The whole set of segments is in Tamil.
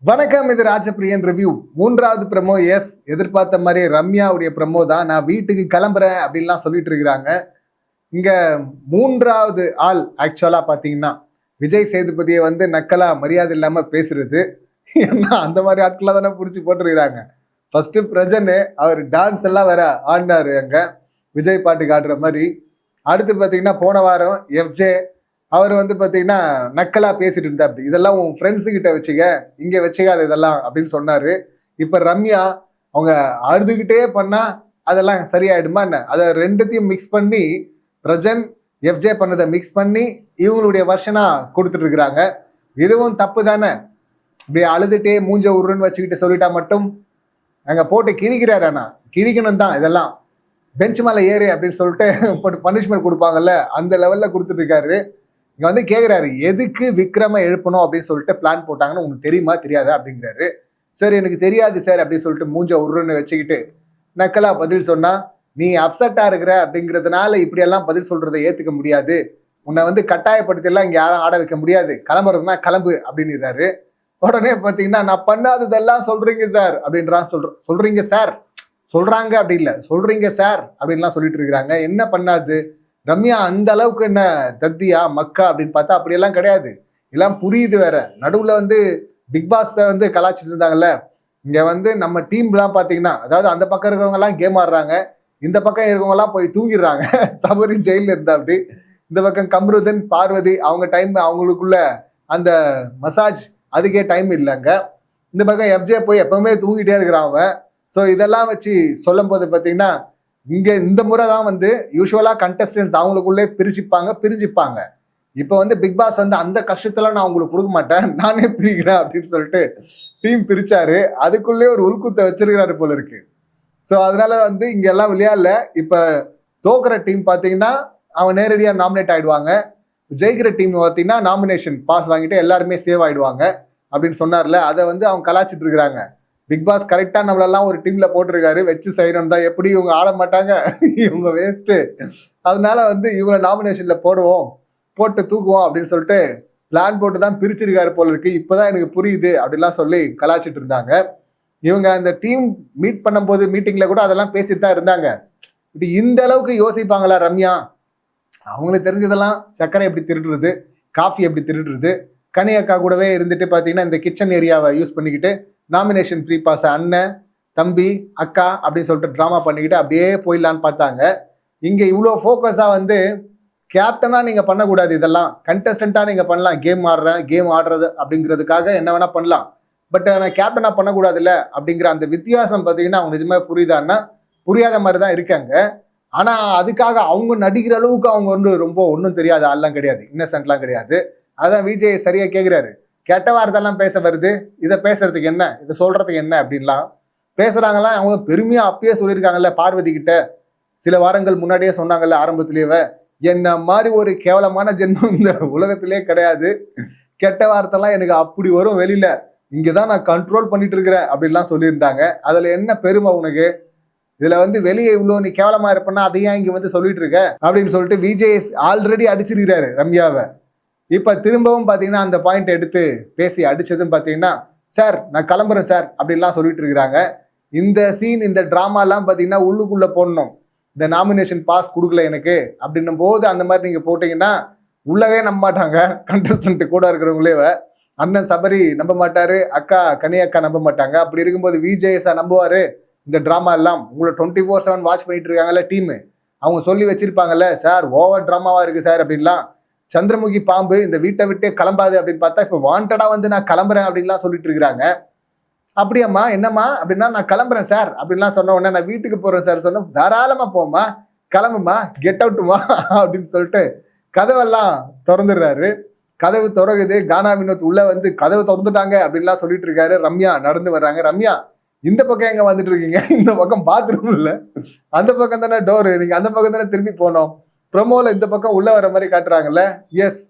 வணக்கம், இது ராஜபிரியன் ரிவ்யூ. மூன்றாவது ப்ரமோ. எஸ், எதிர்பார்த்த மாதிரி ரம்யாவுடைய ப்ரமோ தான். நான் வீட்டுக்கு கிளம்புறேன் அப்படின்லாம் சொல்லிட்டு இருக்கிறாங்க. இங்க மூன்றாவது ஆள் ஆக்சுவலா பாத்தீங்கன்னா விஜய் சேதுபதியை வந்து நக்கலா மரியாதை இல்லாம பேசுறது. ஏன்னா அந்த மாதிரி ஆட்களா தானே பிடிச்சி போட்டுருக்கிறாங்க. ஃபர்ஸ்ட் பிரஜன்னு அவர் டான்ஸ் எல்லாம் வேற ஆடினாரு அங்க விஜய் பாட்டுக்கு ஆடுற மாதிரி. அடுத்து பாத்தீங்கன்னா போன வாரம் எஃப்ஜே அவர் வந்து பார்த்தீங்கன்னா நக்கலா பேசிட்டு இருந்தா, அப்படி இதெல்லாம் உன் ஃப்ரெண்ட்ஸு கிட்ட வச்சுக்க, இங்கே வச்சுக்காது இதெல்லாம் அப்படின்னு சொன்னாரு. இப்போ ரம்யா அவங்க அழுதுகிட்டே பண்ணா அதெல்லாம் சரியாயிடுமா என்ன? அதை ரெண்டுத்தையும் மிக்ஸ் பண்ணி பிரஜன் எஃப்ஜே பண்ணதை மிக்ஸ் பண்ணி இவங்களுடைய வருஷனா கொடுத்துட்டு இருக்கிறாங்க. இதுவும் தப்பு தானே? இப்படி அழுதுட்டே மூஞ்ச உருன்னு வச்சுக்கிட்டு சொல்லிட்டா மட்டும் அங்கே போட்டு கிழிக்கிறாரு. அண்ணா கிழிக்கணும் தான், இதெல்லாம் பெஞ்ச் மேலே ஏறு அப்படின்னு சொல்லிட்டு போட்டு பனிஷ்மெண்ட் கொடுப்பாங்கல்ல, அந்த லெவலில் கொடுத்துட்டு இருக்காரு. இங்க வந்து கேட்குறாரு, எதுக்கு விக்ரம எழுப்பணும் அப்படின்னு சொல்லிட்டு பிளான் போட்டாங்கன்னு உங்களுக்கு தெரியுமா தெரியாதா அப்படிங்கிறாரு. சரி, எனக்கு தெரியாது சார் அப்படின்னு சொல்லிட்டு மூஞ்ச உருன்னு வச்சுக்கிட்டு நக்கலா பதில் சொன்னா, நீ அப்செட்டா இருக்கிற அப்படிங்கிறதுனால இப்படியெல்லாம் பதில் சொல்றதை ஏத்துக்க முடியாது, உன்னை வந்து கட்டாயப்படுத்திலாம் இங்க யாரும் ஆட வைக்க முடியாது, கிளம்புறதுனா கிளம்பு அப்படின்னுறாரு. உடனே பார்த்தீங்கன்னா, நான் பண்ணாததெல்லாம் சொல்றீங்க சார் அப்படின்றான். சொல்றீங்க சார் சொல்றாங்க அப்படி இல்லை, சொல்றீங்க சார் அப்படின்லாம் சொல்லிட்டு இருக்கிறாங்க. என்ன பண்ணாது ரம்யா? அந்த அளவுக்கு என்ன தத்தியா மக்கா அப்படின்னு பார்த்தா அப்படியெல்லாம் கிடையாது. எல்லாம் புரியுது வேற. நடுவில் வந்து பிக் பாஸ் வந்து கலாச்சிட்டு இருந்தாங்கல்ல, இங்க வந்து நம்ம டீம்லாம் பார்த்தீங்கன்னா, அதாவது அந்த பக்கம் இருக்கிறவங்க எல்லாம் கேம் ஆடுறாங்க, இந்த பக்கம் இருக்கவங்க எல்லாம் போய் தூங்கிடுறாங்க. சபரி ஜெயில இருந்தா அப்படி, இந்த பக்கம் கம்ருதன் பார்வதி அவங்க டைம் அவங்களுக்குள்ள அந்த மசாஜ் அதுக்கே டைம் இல்லைங்க. இந்த பக்கம் எஃப்ஜே போய் எப்பவுமே தூங்கிட்டே இருக்கிறான் அவன். ஸோ இதெல்லாம் வச்சு சொல்லும் போது பார்த்தீங்கன்னா, இங்க இந்த முறை தான் வந்து யூஸ்வலா கண்டஸ்டன்ஸ் அவங்களுக்குள்ளே பிரிஞ்சுப்பாங்க. இப்போ வந்து பிக் பாஸ் வந்து அந்த கஷ்டத்துல நான் உங்களுக்கு கொடுக்க மாட்டேன், நானே பிரிக்கிறேன் அப்படின்னு சொல்லிட்டு டீம் பிரிச்சாரு. அதுக்குள்ளே ஒரு உள்குத்தை வச்சிருக்கிறாரு போல இருக்கு. ஸோ அதனால வந்து இங்க எல்லாம் விளையாடல. இப்ப தோக்குற டீம் பார்த்தீங்கன்னா அவன் நேரடியா நாமினேட் ஆயிடுவாங்க. ஜெயிக்கிற டீம் பார்த்தீங்கன்னா நாமினேஷன் பாஸ் வாங்கிட்டு எல்லாருமே சேவ் ஆயிடுவாங்க அப்படின்னு சொன்னார்ல, அதை வந்து அவங்க கலாச்சிட்டு இருக்கிறாங்க. பிக் பாஸ் கரெக்டா நம்மளெல்லாம் ஒரு டீம்ல போட்டிருக்காரு, வச்சு செய்யணும் தான். எப்படி இவங்க ஆட மாட்டாங்க, இவங்க வேஸ்ட்டு, அதனால வந்து இவங்களை நாமினேஷன்ல போட்டு தூக்குவோம் அப்படின்னு சொல்லிட்டு பிளான் போட்டு தான் பிரிச்சிருக்காரு போல இருக்கு. இப்பதான் எனக்கு புரியுது அப்படிலாம் சொல்லி கலாச்சிட்டு இருந்தாங்க. இவங்க அந்த டீம் மீட் பண்ணும்போது மீட்டிங்ல கூட அதெல்லாம் பேசிட்டு தான் இருந்தாங்க. இப்படி இந்த அளவுக்கு யோசிப்பாங்களா ரம்யா? அவங்களுக்கு தெரிஞ்சதெல்லாம் சர்க்கரை எப்படி திருடுறது, காஃபி எப்படி திருடுறது, கனி அக்கா கூடவே இருந்துட்டு பார்த்தீங்கன்னா இந்த கிச்சன் ஏரியாவை யூஸ் பண்ணிக்கிட்டு நாமினேஷன் ஃப்ரீ பாஸ் அண்ணன் தம்பி அக்கா அப்படின்னு சொல்லிட்டு ட்ராமா பண்ணிக்கிட்டு அப்படியே போயிடலான்னு பார்த்தாங்க. இங்கே இவ்வளோ ஃபோக்கஸாக வந்து கேப்டனாக நீங்கள் பண்ணக்கூடாது, இதெல்லாம் கண்டஸ்டண்ட்டாக நீங்கள் பண்ணலாம். கேம் ஆடுறது அப்படிங்கிறதுக்காக என்ன வேணால் பண்ணலாம், பட் நான் கேப்டனாக பண்ணக்கூடாதுல்ல அப்படிங்கிற அந்த வித்தியாசம் பார்த்தீங்கன்னா அவங்க நிஜமாக புரியுதான்னா புரியாத மாதிரி தான் இருக்காங்க. ஆனால் அதுக்காக அவங்க நடிக்கிற அளவுக்கு அவங்க வந்து ரொம்ப ஒன்றும் தெரியாது ஆள்லாம் கிடையாது, இன்னசென்ட்லாம் கிடையாது. அதான் விஜய் சரியாக கேட்குறாரு, கெட்ட வார்த்தைலாம் பேச வருது, இதை பேசுறதுக்கு என்ன, இதை சொல்றதுக்கு என்ன அப்படின்லாம் பேசுறாங்கலாம். அவங்க பெருமையா அப்பயே சொல்லியிருக்காங்கல்ல பார்வதி கிட்ட, சில வாரங்கள் முன்னாடியே சொன்னாங்கல்ல ஆரம்பத்திலேயே, என்ன மாதிரி ஒரு கேவலமான ஜென்மம் இந்த உலகத்திலே கிடையாது, கெட்ட வார்த்தைலாம் எனக்கு அப்படி வரும் வெளியில, இங்கதான் நான் கண்ட்ரோல் பண்ணிட்டு இருக்கிறேன் அப்படின்லாம் சொல்லியிருந்தாங்க. அதுல என்ன பெருமை உனக்கு? இதுல வந்து வெளியே இவ்வளோ நீ கேவலமா இருப்பேன்னா அதையா இங்க வந்து சொல்லிட்டு இருக்க அப்படின்னு சொல்லிட்டு விஜய் ஆல்ரெடி அடிச்சிருக்கிறாரு ரம்யாவை. இப்போ திரும்பவும் பார்த்தீங்கன்னா அந்த பாயிண்ட் எடுத்து பேசி அடித்ததும் பார்த்தீங்கன்னா, சார் நான் கிளம்புறேன் சார் அப்படின்லாம் சொல்லிட்டு இருக்கிறாங்க. இந்த சீன் இந்த ட்ராமாலாம் பார்த்தீங்கன்னா உள்ளுக்குள்ளே போடணும். இந்த நாமினேஷன் பாஸ் கொடுக்கல எனக்கு அப்படின்னும் போது அந்த மாதிரி நீங்கள் போட்டிங்கன்னா உள்ளவே நம்ப மாட்டாங்க கண்டஸ்டன்ட் கூட இருக்கிறவங்களே. அண்ணன் சபரி நம்ப மாட்டாரு, அக்கா கனி அக்கா நம்ப மாட்டாங்க. அப்படி இருக்கும்போது விஜேஎஸ்ஸா நம்புவார் இந்த ட்ராமா எல்லாம்? உங்களை 24/7 வாட்ச் பண்ணிட்டு இருக்காங்கல்ல டீமு, அவங்க சொல்லி வச்சிருப்பாங்கல்ல, சார் ஓவர் ட்ராமாவாக இருக்குது சார் அப்படின்லாம். சந்திரமுகி பாம்பு இந்த வீட்டை விட்டே கிளம்பாது அப்படின்னு பார்த்தா இப்போ வாண்டடா வந்து நான் கிளம்புறேன் அப்படின்லாம் சொல்லிட்டு இருக்கிறாங்க. அப்படியாம்மா என்னம்மா அப்படின்னா, நான் கிளம்புறேன் சார் அப்படின்லாம் சொன்ன உடனே நான் வீட்டுக்கு போறேன் சார் சொன்ன, தாராளமா போம்மா கிளம்புமா கெட் அவுட்டுமா அப்படின்னு சொல்லிட்டு கதவெல்லாம் திறந்துடுறாரு. கதவு திறகுது, கானா வினோத் உள்ள வந்து கதவு திறந்துட்டாங்க அப்படின்லாம் சொல்லிட்டு இருக்காரு. ரம்யா நடந்து வர்றாங்க. ரம்யா இந்த பக்கம் எங்க வந்துட்டு இருக்கீங்க? இந்த பக்கம் பாத்ரூம் இல்லை, அந்த பக்கம் தானே டோரு, நீங்க அந்த பக்கம் தானே திரும்பி போனோம். ப்ரொமோல இந்த பக்கம் உள்ள வர மாதிரி காட்டுறாங்கல்ல. எஸ்,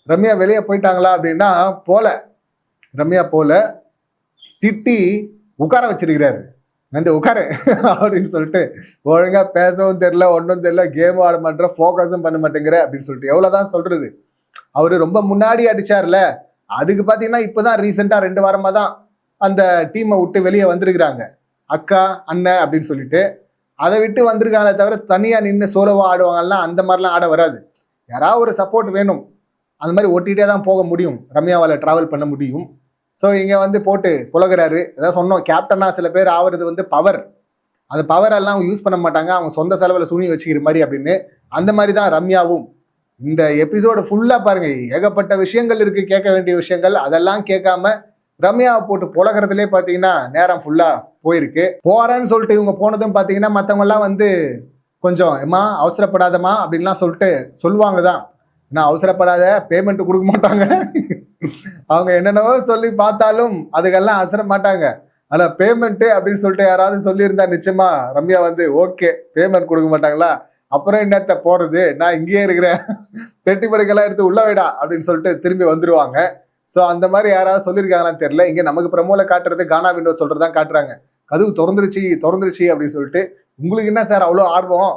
ரம்யா வெளியே போயிட்டாங்களா அப்படின்னா போல, ரம்யா போல திட்டி உட்கார வச்சிருக்கிறாரு. வந்து உட்காரு அப்படின்னு சொல்லிட்டு, ஒழுங்கா பேசவும் தெரியல, ஒன்றும் தெரியல, கேம் ஆட மாட்டேற, ஃபோக்கஸும் பண்ண மாட்டேங்கிற அப்படின்னு சொல்லிட்டு எவ்வளோதான் சொல்றது. அவரு ரொம்ப முன்னாடி அடிச்சார்ல, அதுக்கு பார்த்தீங்கன்னா இப்போதான் ரீசெண்டாக 2 வாரமாக தான் அந்த டீமை விட்டு வெளியே வந்திருக்கிறாங்க. அக்கா அண்ணன் அப்படின்னு சொல்லிட்டு அதை விட்டு வந்திருக்காங்களே தவிர தனியாக நின்று சோலோவா ஆடுவாங்கலாம், அந்த மாதிரிலாம் ஆட வராது. யாராவது ஒரு சப்போர்ட் வேணும். அந்த மாதிரி ஒட்டிகிட்டே தான் போக முடியும், ரம்யாவால் ட்ராவல் பண்ண முடியும். ஸோ இங்கே வந்து போட்டு புலகிறாரு. ஏதாவது சொன்னோம், கேப்டனா சில பேர் ஆகிறது வந்து பவர், அந்த பவரெல்லாம் அவங்க யூஸ் பண்ண மாட்டாங்க, அவங்க சொந்த செலவில் சூனி வச்சுக்கிற மாதிரி அப்படின்னு. அந்த மாதிரி தான் ரம்யாவும். இந்த எபிசோடு ஃபுல்லாக பாருங்க, ஏகப்பட்ட விஷயங்கள் இருக்கு, கேட்க வேண்டிய விஷயங்கள். அதெல்லாம் கேட்காம ரம்யாவை போட்டு புலகிறதுலே பார்த்தீங்கன்னா நேரம் ஃபுல்லாக போயிருக்கு. போறேன்னு சொல்லிட்டு இவங்க போனதும் பார்த்தீங்கன்னா மற்றவங்கெல்லாம் வந்து கொஞ்சம் ஏமா அவசரப்படாதமா அப்படின்லாம் சொல்லிட்டு சொல்லுவாங்க தான். ஏன்னா அவசரப்படாத, பேமெண்ட் கொடுக்க மாட்டாங்க. அவங்க என்னென்னவோ சொல்லி பார்த்தாலும் அதுக்கெல்லாம் அசர மாட்டாங்க. ஆனால் பேமெண்ட்டு அப்படின்னு சொல்லிட்டு யாராவது சொல்லியிருந்தா நிச்சயமா ரம்யா வந்து ஓகே, பேமெண்ட் கொடுக்க மாட்டாங்களா, அப்புறம் என்னத்த போகிறது, நான் இங்கேயே இருக்கிறேன், பெட்டி படுக்கெல்லாம் எடுத்து உள்ள வைடா அப்படின்னு சொல்லிட்டு திரும்பி வந்துடுவாங்க. ஸோ அந்த மாதிரி யாராவது சொல்லியிருக்காங்களான்னு தெரியல. இங்கே நமக்கு பிரமோல காட்டுறது கானா விண்டோ சொல்கிறதான் காட்டுறாங்க. கதவு திறந்துருச்சு அப்படின்னு சொல்லிட்டு. உங்களுக்கு என்ன சார் அவ்வளோ ஆர்வம்?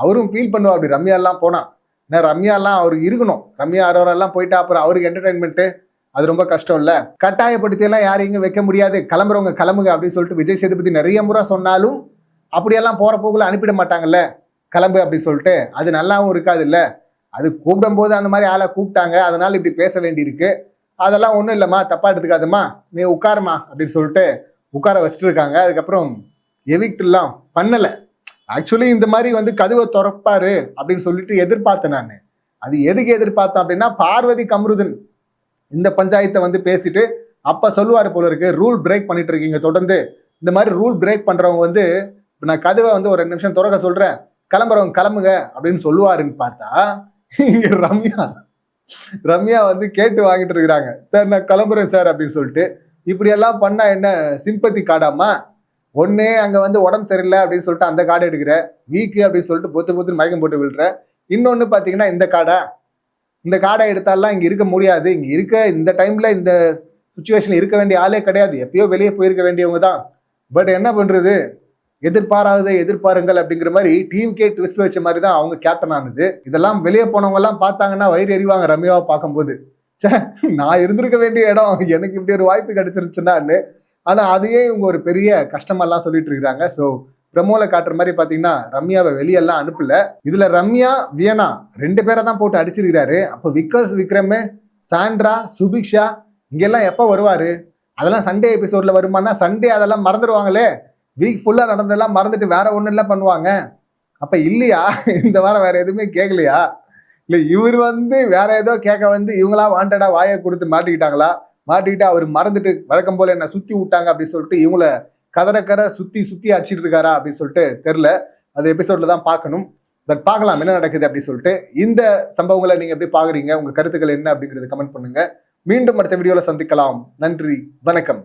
அவரும் ஃபீல் பண்ணுவா அப்படி ரம்யாலாம் போனா. ஏன்னா ரம்யாலாம் அவருக்கு இருக்கணும். ரம்யா அரோரெல்லாம் போயிட்டா அப்புறம் அவருக்கு என்டர்டைன்மெண்ட்டு அது ரொம்ப கஷ்டம் இல்லை. கட்டாயப்படுத்தியெல்லாம் யாரும் இங்கே வைக்க முடியாது, கிளம்புறவங்க கிளம்புங்க அப்படின்னு சொல்லிட்டு விஜய் சேதுபதி நிறைய முறை சொன்னாலும் அப்படியெல்லாம் போகிற போக்குல அனுப்பிட மாட்டாங்கல்ல, கிளம்பு அப்படின்னு சொல்லிட்டு. அது நல்லாவும் இருக்காது இல்லை. அது கூப்பிடும் போது அந்த மாதிரி ஆளை கூப்பிட்டாங்க, அதனால இப்படி பேச வேண்டியிருக்கு. அதெல்லாம் ஒன்றும் இல்லைம்மா, தப்பாக எடுத்துக்காதம்மா, நீ உட்காருமா அப்படின்னு சொல்லிட்டு உட்கார வச்சுட்டு இருக்காங்க. அதுக்கப்புறம் எவிக்ட்லாம் பண்ணலை. ஆக்சுவலி இந்த மாதிரி வந்து கதவை திறப்பாரு அப்படின்னு சொல்லிட்டு எதிர்பார்த்தேன் நான். அது எதுக்கு எதிர்பார்த்தேன் அப்படின்னா, பார்வதி கம்ருதன் இந்த பஞ்சாயத்தை வந்து பேசிட்டு அப்போ சொல்லுவார் போல இருக்கு, ரூல் பிரேக் பண்ணிட்டு இருக்கீங்க தொடர்ந்து, இந்த மாதிரி ரூல் பிரேக் பண்ணுறவங்க வந்து நான் கதவை வந்து ஒரு 2 நிமிஷம் திறக்க சொல்கிறேன், கிளம்புறவங்க கிளம்புங்க அப்படின்னு சொல்லுவாருன்னு பார்த்தா இங்கே ரம்யா வந்து கேட்டு வாங்கிட்டு இருக்கிறாங்க. சார் நான் கிளம்புறேன் சார் அப்படின்னு சொல்லிட்டு. இப்படியெல்லாம் பண்ணால் என்ன சிம்பத்தி கார்டாமா? ஒன்று அங்கே வந்து உடம்பு சரியில்லை அப்படின்னு சொல்லிட்டு அந்த கார்டு எடுக்கிற, வீக்கு அப்படின்னு சொல்லிட்டு பொத்துன்னு மயக்கம் போட்டு விழுற. இன்னொன்று பார்த்தீங்கன்னா இந்த கார்டை எடுத்தாலாம் இங்கே இருக்க முடியாது, இங்கே இருக்க இந்த டைமில் இந்த சுச்சுவேஷனில் இருக்க வேண்டிய ஆளே கிடையாது, எப்பயோ வெளியே போயிருக்க வேண்டியவங்க தான். பட் என்ன பண்ணுறது, எதிர்பாராததை எதிர்பாருங்கள் அப்படிங்கிற மாதிரி டீமுக்கே ட்விஸ்ட் வச்ச மாதிரி தான் அவங்க கேப்டன் ஆனது. இதெல்லாம் வெளியே போனவங்கலாம் பார்த்தாங்கன்னா வயிறு எறிவாங்க ரம்யாவை பார்க்கும்போது. சே, நான் இருந்திருக்க வேண்டிய இடம், எனக்கு இப்படி ஒரு வாய்ப்பு கிடைச்சிருச்சுன்னான்னு. ஆனால் அதையே இவங்க ஒரு பெரிய கஷ்டமெல்லாம் சொல்லிட்டு இருக்கிறாங்க. ஸோ பிரமோல காட்டுற மாதிரி பார்த்தீங்கன்னா ரம்யாவை வெளியெல்லாம் அனுப்பல. இதில் ரம்யா வியனா 2 பேரை தான் போட்டு அடிச்சிருக்கிறாரு. அப்போ விக்ரம், சாண்ட்ரா, சுபிக்ஷா இங்கெல்லாம் எப்போ வருவார்? அதெல்லாம் சண்டே எபிசோடில் வருமானா? சண்டே அதெல்லாம் மறந்துடுவாங்களே, வீக் ஃபுல்லாக நடந்ததெல்லாம் மறந்துட்டு வேற ஒன்றும் இல்லை பண்ணுவாங்க. அப்போ இல்லையா, இந்த வாரம் வேற எதுவுமே கேட்கலையா? இல்லை இவர் வந்து வேற ஏதோ கேட்க வந்து இவங்களா வாண்டடா வாயை கொடுத்து மாட்டிக்கிட்டு அவர் மறந்துட்டு வழக்கம் போல என்ன சுற்றி விட்டாங்க அப்படின்னு சொல்லிட்டு இவங்கள கதறக்கரை சுற்றி அடிச்சிட்டு இருக்காரா அப்படின்னு சொல்லிட்டு தெரில. அது எபிசோட்ல தான் பார்க்கணும். பட் பார்க்கலாம் என்ன நடக்குது அப்படின்னு சொல்லிட்டு. இந்த சம்பவங்களை நீங்கள் எப்படி பார்க்குறீங்க, உங்கள் கருத்துக்கள் என்ன அப்படிங்கிறது கமெண்ட் பண்ணுங்க. மீண்டும் அடுத்த வீடியோவில் சந்திக்கலாம். நன்றி, வணக்கம்.